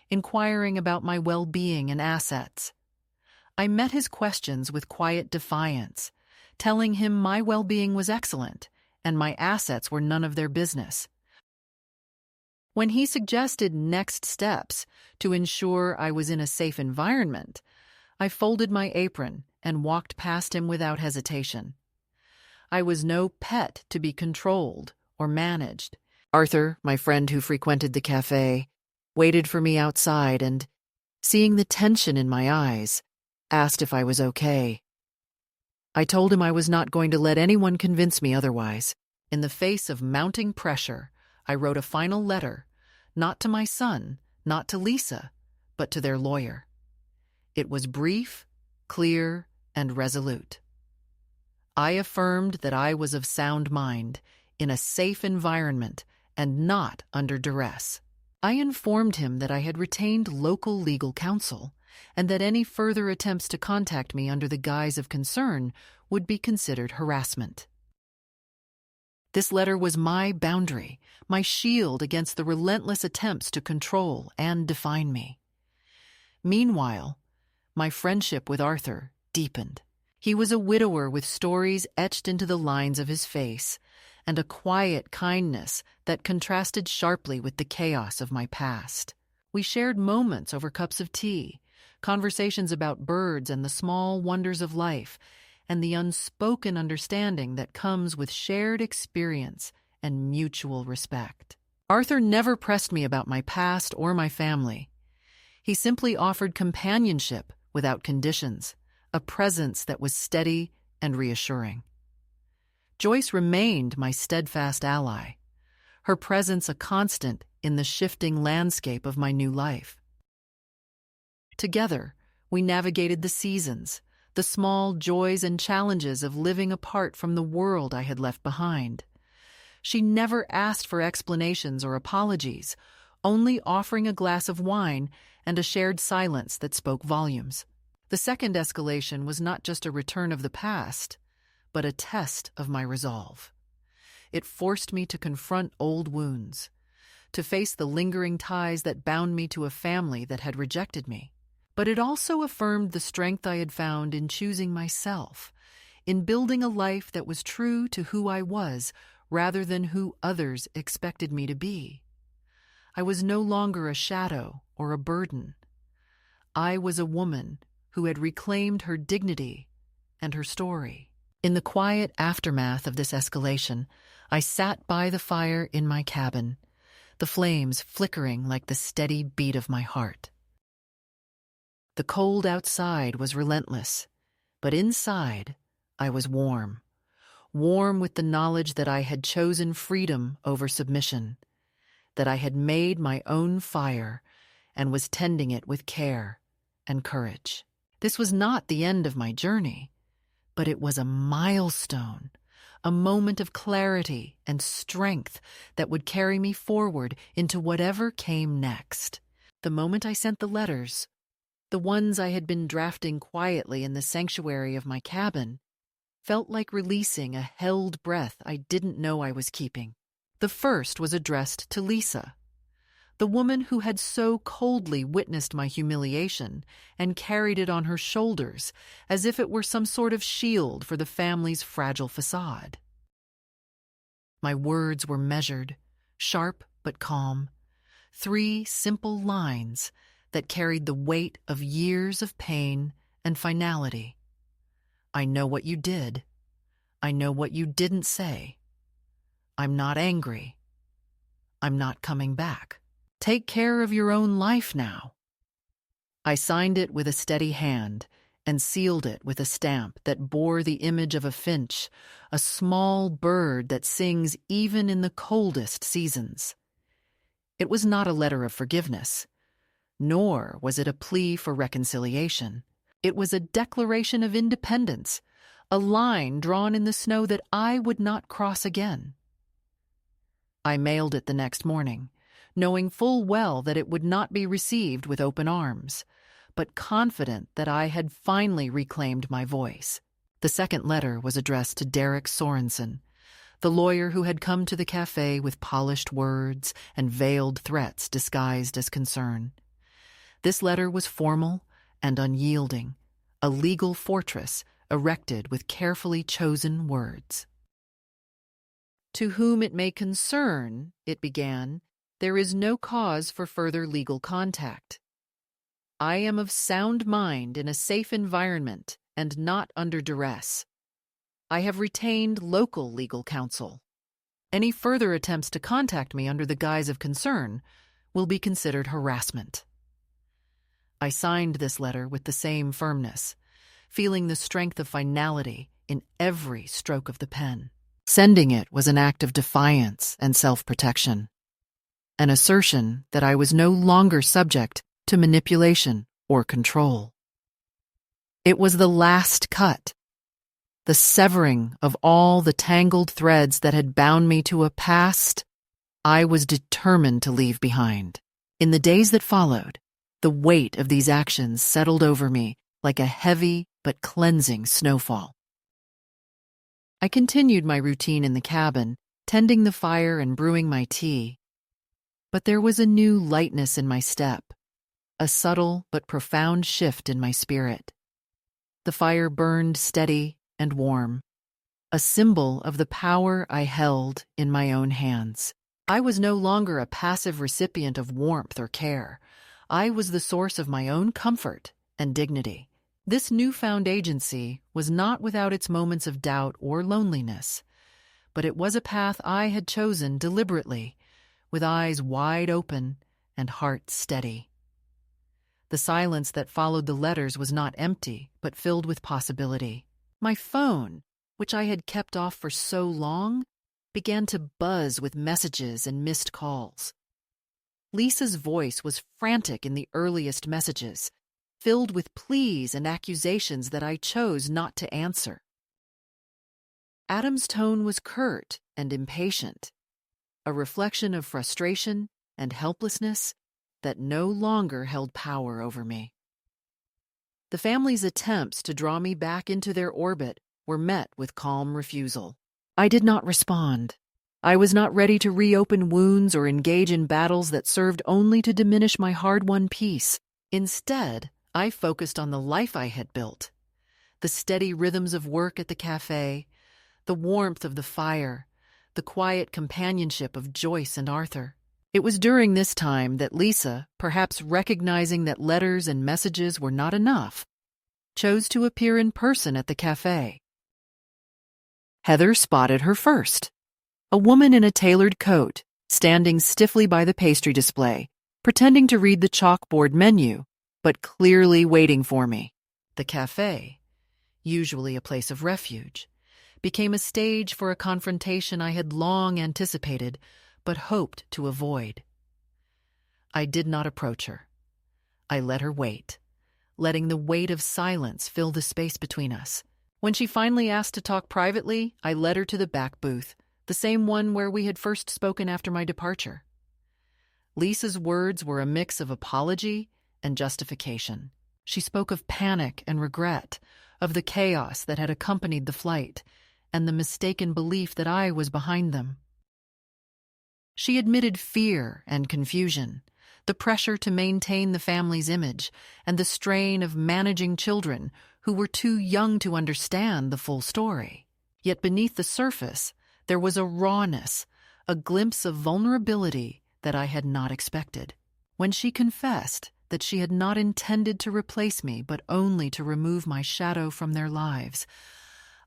inquiring about my well-being and assets. I met his questions with quiet defiance, telling him my well-being was excellent and my assets were none of their business. When he suggested next steps to ensure I was in a safe environment, I folded my apron and walked past him without hesitation. I was no pet to be controlled or managed. Arthur, my friend who frequented the cafe, waited for me outside and, seeing the tension in my eyes, asked if I was okay. I told him I was not going to let anyone convince me otherwise. In the face of mounting pressure, I wrote a final letter, not to my son, not to Lisa, but to their lawyer. It was brief, clear, and resolute. I affirmed that I was of sound mind, in a safe environment, and not under duress. I informed him that I had retained local legal counsel, and that any further attempts to contact me under the guise of concern would be considered harassment. This letter was my boundary, my shield against the relentless attempts to control and define me. Meanwhile, my friendship with Arthur deepened. He was a widower with stories etched into the lines of his face, and a quiet kindness that contrasted sharply with the chaos of my past. We shared moments over cups of tea, conversations about birds and the small wonders of life, and the unspoken understanding that comes with shared experience and mutual respect. Arthur never pressed me about my past or my family. He simply offered companionship without conditions, a presence that was steady and reassuring. Joyce remained my steadfast ally, her presence a constant in the shifting landscape of my new life. Together, we navigated the seasons, the small joys and challenges of living apart from the world I had left behind. She never asked for explanations or apologies, only offering a glass of wine and a shared silence that spoke volumes. The second escalation was not just a return of the past, but a test of my resolve. It forced me to confront old wounds, to face the lingering ties that bound me to a family that had rejected me. But it also affirmed the strength I had found in choosing myself, in building a life that was true to who I was rather than who others expected me to be. I was no longer a shadow or a burden. I was a woman who had reclaimed her dignity and her story. In the quiet aftermath of this escalation, I sat by the fire in my cabin, the flames flickering like the steady beat of my heart. The cold outside was relentless, but inside I was warm with the knowledge that I had chosen freedom over submission, that I had made my own fire and was tending it with care and courage. This was not the end of my journey, but it was a milestone, a moment of clarity and strength that would carry me forward into whatever came next. The moment I sent the letters, the ones I had been drafting quietly in the sanctuary of my cabin, felt like releasing a held breath I didn't know I was keeping. The first was addressed to Lisa, the woman who had so coldly witnessed my humiliation and carried it on her shoulders as if it were some sort of shield for the family's fragile facade. My words were measured, sharp but calm, 3 simple lines that carried the weight of years of pain and finality. I know what you did. I know what you didn't say. I'm not angry. I'm not coming back. Take care of your own life now. I signed it with a steady hand and sealed it with a stamp that bore the image of a finch, a small bird that sings even in the coldest seasons. It was not a letter of forgiveness, nor was it a plea for reconciliation. It was a declaration of independence, a line drawn in the snow that I would not cross again. I mailed it the next morning, knowing full well that it would not be received with open arms, but confident that I had finally reclaimed my voice. The second letter was addressed to Derek Sorensen, the lawyer who had come to the cafe with polished words and veiled threats disguised as concern. This letter was formal and unyielding, a legal fortress erected with carefully chosen words. To whom it may concern, it began, there is no cause for further legal contact. I am of sound mind in a safe environment and not under duress. I have retained local legal counsel. Any further attempts to contact me under the guise of concern will be considered harassment. I signed this letter with the same firmness, feeling the strength of finality in every stroke of the pen. Sending it was an act of defiance and self-protection, an assertion that I was no longer subject to manipulation or control. It was the last cut, the severing of all the tangled threads that had bound me to a past I was determined to leave behind. In the days that followed, the weight of these actions settled over me like a heavy but cleansing snowfall. I continued my routine in the cabin, tending the fire and brewing my tea. But there was a new lightness in my step, a subtle but profound shift in my spirit. The fire burned steady and warm, a symbol of the power I held in my own hands. I was no longer a passive recipient of warmth or care. I was the source of my own comfort and dignity. This newfound agency was not without its moments of doubt or loneliness, but it was a path I had chosen deliberately, with eyes wide open and heart steady. The silence that followed the letters was not empty, but filled with possibility. My phone, which I had kept off for so long, began to buzz with messages and missed calls. Lisa's voice was frantic in the earliest messages, filled with pleas and accusations that I chose not to answer. Adam's tone was curt and impatient, a reflection of frustration and helplessness that no longer held power over me. The family's attempts to draw me back into their orbit were met with calm refusal. I did not respond. I was not ready to reopen wounds or engage in battles that served only to diminish my hard-won peace. Instead, I focused on the life I had built, the steady rhythms of work at the cafe, the warmth of the fire, the quiet companionship of Joyce and Arthur. It was during this time that Lisa, perhaps recognizing that letters and messages were not enough, chose to appear in person at the cafe. Heather spotted her first, a woman in a tailored coat, standing stiffly by the pastry display, pretending to read the chalkboard menu, but clearly waiting for me. The cafe, usually a place of refuge, became a stage for a confrontation I had long anticipated, but hoped to avoid. I did not approach her. I let her wait, letting the weight of silence fill the space between us. When she finally asked to talk privately, I led her to the back booth, the same one where we had first spoken after my departure. Lisa's words were a mix of apology and justification. She spoke of panic and regret, of the chaos that had accompanied the flight, and the mistaken belief that I was behind them. She admitted fear and confusion, the pressure to maintain the family's image, and the strain of managing children who were too young to understand the full story. Yet beneath the surface, there was a rawness, a glimpse of vulnerability that I had not expected. When she confessed that she had not intended to replace me but only to remove my shadow from their lives,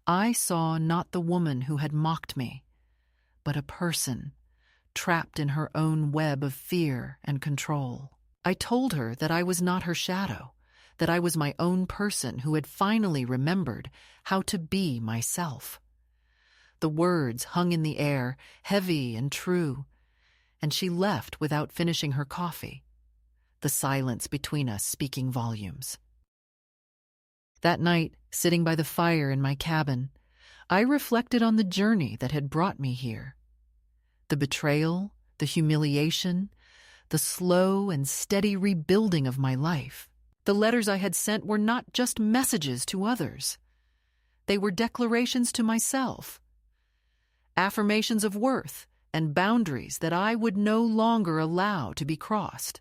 I saw not the woman who had mocked me, but a person trapped in her own web of fear and control. I told her that I was not her shadow, that I was my own person who had finally remembered how to be myself. The words hung in the air, heavy and true, and she left without finishing her coffee, the silence between us speaking volumes. That night, sitting by the fire in my cabin, I reflected on the journey that had brought me here. The betrayal, the humiliation, the slow and steady rebuilding of my life. The letters I had sent were not just messages to others. They were declarations to myself, affirmations of worth and boundaries that I would no longer allow to be crossed.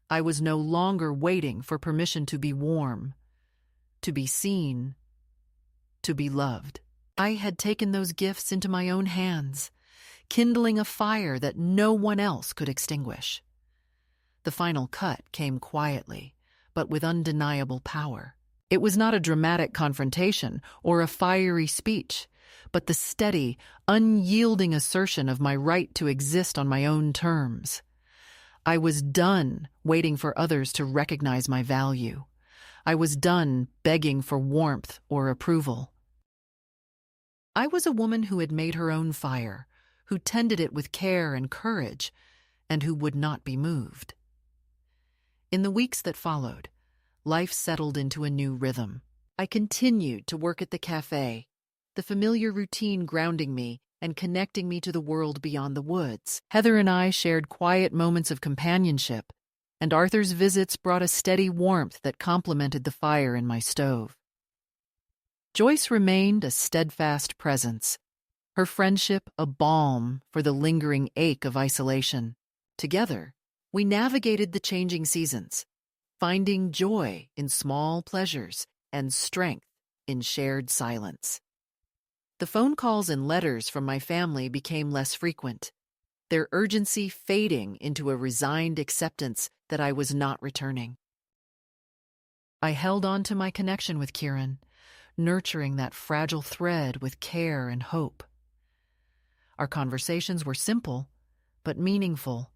I was no longer waiting for permission to be warm, to be seen, to be loved. I had taken those gifts into my own hands, kindling a fire that no one else could extinguish. The final cut came quietly, but with undeniable power. It was not a dramatic confrontation or a fiery speech, but the steady, unyielding assertion of my right to exist on my own terms. I was done waiting for others to recognize my value. I was done begging for warmth or approval. I was a woman who had made her own fire, who tended it with care and courage, and who would not be moved. In the weeks that followed, life settled into a new rhythm. I continued to work at the cafe, the familiar routine grounding me and connecting me to the world beyond the woods. Heather and I shared quiet moments of companionship, and Arthur's visits brought a steady warmth that complemented the fire in my stove. Joyce remained a steadfast presence, her friendship a balm for the lingering ache of isolation. Together, we navigated the changing seasons, finding joy in small pleasures and strength in shared silence. The phone calls and letters from my family became less frequent, their urgency fading into a resigned acceptance that I was not returning. I held on to my connection with Kieran, nurturing that fragile thread with care and hope. Our conversations were simple, but meaningful,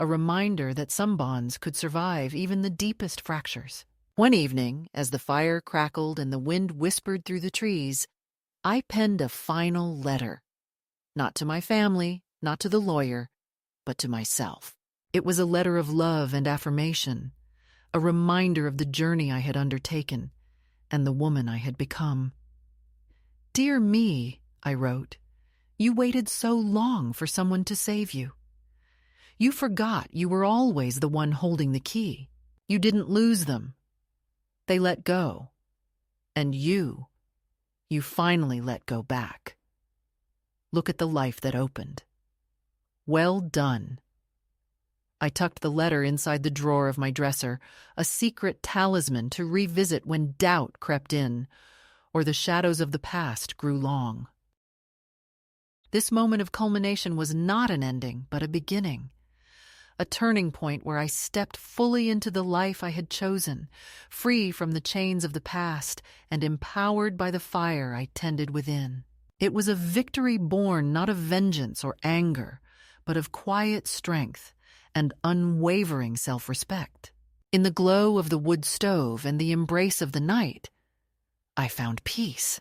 a reminder that some bonds could survive even the deepest fractures. One evening, as the fire crackled and the wind whispered through the trees, I penned a final letter, not to my family, not to the lawyer, but to myself. It was a letter of love and affirmation, a reminder of the journey I had undertaken and the woman I had become. "Dear me," I wrote, "you waited so long for someone to save you. You forgot you were always the one holding the key. You didn't lose them. They let go. And you finally let go back. Look at the life that opened. Well done." I tucked the letter inside the drawer of my dresser, a secret talisman to revisit when doubt crept in, or the shadows of the past grew long. This moment of culmination was not an ending, but a beginning. A turning point where I stepped fully into the life I had chosen, free from the chains of the past and empowered by the fire I tended within. It was a victory born not of vengeance or anger, but of quiet strength and unwavering self-respect. In the glow of the wood stove and the embrace of the night, I found peace.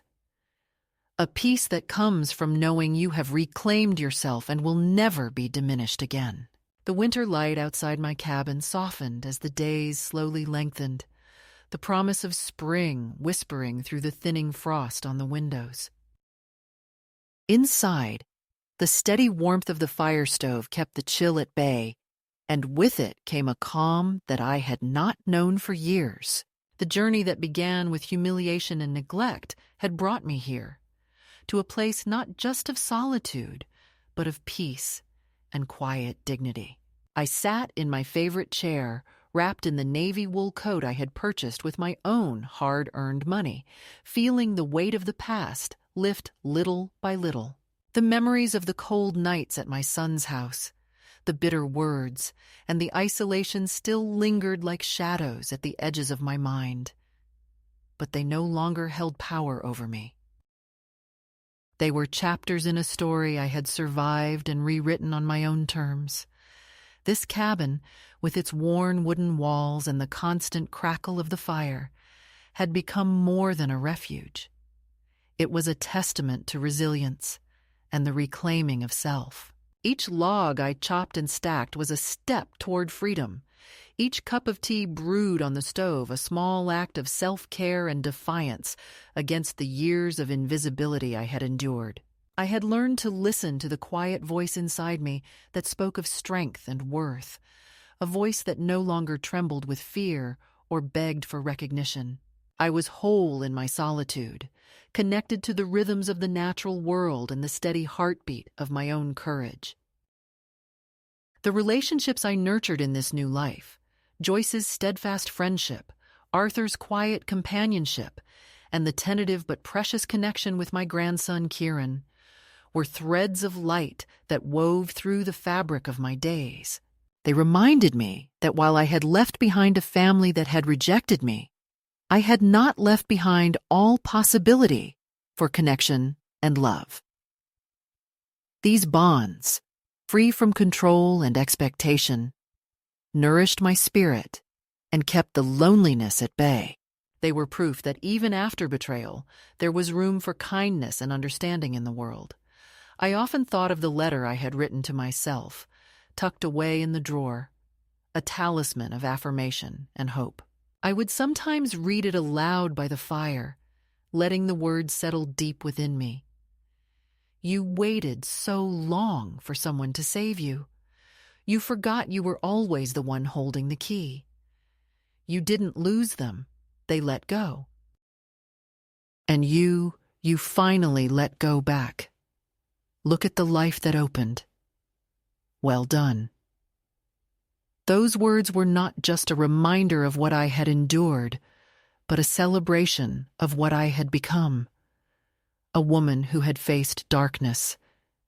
A peace that comes from knowing you have reclaimed yourself and will never be diminished again. The winter light outside my cabin softened as the days slowly lengthened, the promise of spring whispering through the thinning frost on the windows. Inside, the steady warmth of the fire stove kept the chill at bay, and with it came a calm that I had not known for years. The journey that began with humiliation and neglect had brought me here, to a place not just of solitude, but of peace and quiet dignity. I sat in my favorite chair, wrapped in the navy wool coat I had purchased with my own hard-earned money, feeling the weight of the past lift little by little. The memories of the cold nights at my son's house, the bitter words, and the isolation still lingered like shadows at the edges of my mind. But they no longer held power over me. They were chapters in a story I had survived and rewritten on my own terms. This cabin, with its worn wooden walls and the constant crackle of the fire, had become more than a refuge. It was a testament to resilience and the reclaiming of self. Each log I chopped and stacked was a step toward freedom. Each cup of tea brewed on the stove a small act of self-care and defiance against the years of invisibility I had endured. I had learned to listen to the quiet voice inside me that spoke of strength and worth, a voice that no longer trembled with fear or begged for recognition. I was whole in my solitude, connected to the rhythms of the natural world and the steady heartbeat of my own courage. The relationships I nurtured in this new life, Joyce's steadfast friendship, Arthur's quiet companionship, and the tentative but precious connection with my grandson Kieran, were threads of light that wove through the fabric of my days. They reminded me that while I had left behind a family that had rejected me, I had not left behind all possibility for connection and love. These bonds, free from control and expectation, nourished my spirit and kept the loneliness at bay. They were proof that even after betrayal, there was room for kindness and understanding in the world. I often thought of the letter I had written to myself, tucked away in the drawer, a talisman of affirmation and hope. I would sometimes read it aloud by the fire, letting the words settle deep within me. You waited so long for someone to save you. You forgot you were always the one holding the key. You didn't lose them. They let go. And you finally let go back. Look at the life that opened. Well done. Those words were not just a reminder of what I had endured, but a celebration of what I had become. A woman who had faced darkness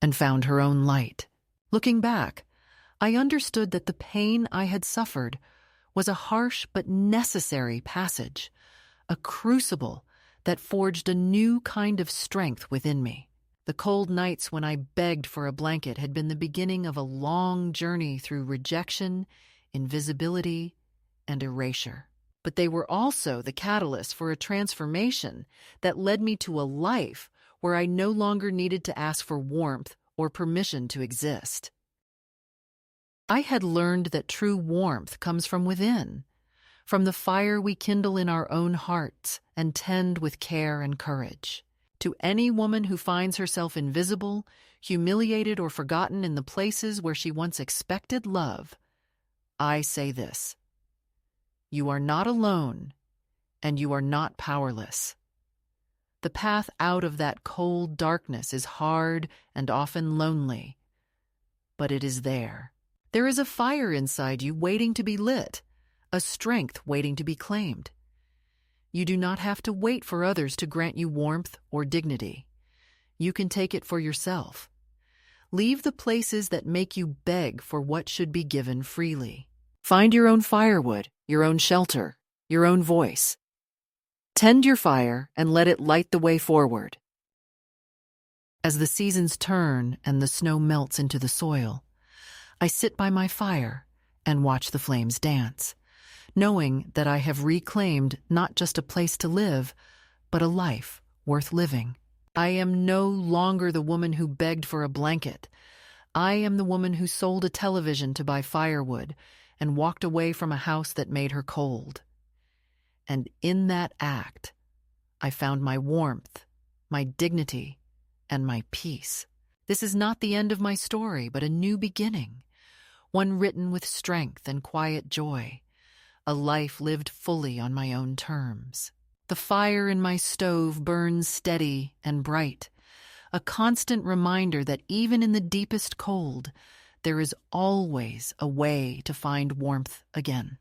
and found her own light. Looking back, I understood that the pain I had suffered was a harsh but necessary passage, a crucible that forged a new kind of strength within me. The cold nights when I begged for a blanket had been the beginning of a long journey through rejection, invisibility, and erasure. But they were also the catalyst for a transformation that led me to a life where I no longer needed to ask for warmth or permission to exist. I had learned that true warmth comes from within, from the fire we kindle in our own hearts and tend with care and courage. To any woman who finds herself invisible, humiliated, or forgotten in the places where she once expected love, I say this: you are not alone, and you are not powerless. The path out of that cold darkness is hard and often lonely, but it is there. There is a fire inside you waiting to be lit, a strength waiting to be claimed. You do not have to wait for others to grant you warmth or dignity. You can take it for yourself. Leave the places that make you beg for what should be given freely. Find your own firewood, your own shelter, your own voice. Tend your fire and let it light the way forward. As the seasons turn and the snow melts into the soil, I sit by my fire and watch the flames dance, knowing that I have reclaimed not just a place to live, but a life worth living. I am no longer the woman who begged for a blanket. I am the woman who sold a television to buy firewood and walked away from a house that made her cold. And in that act, I found my warmth, my dignity, and my peace. This is not the end of my story, but a new beginning, one written with strength and quiet joy, a life lived fully on my own terms. The fire in my stove burns steady and bright, a constant reminder that even in the deepest cold, there is always a way to find warmth again.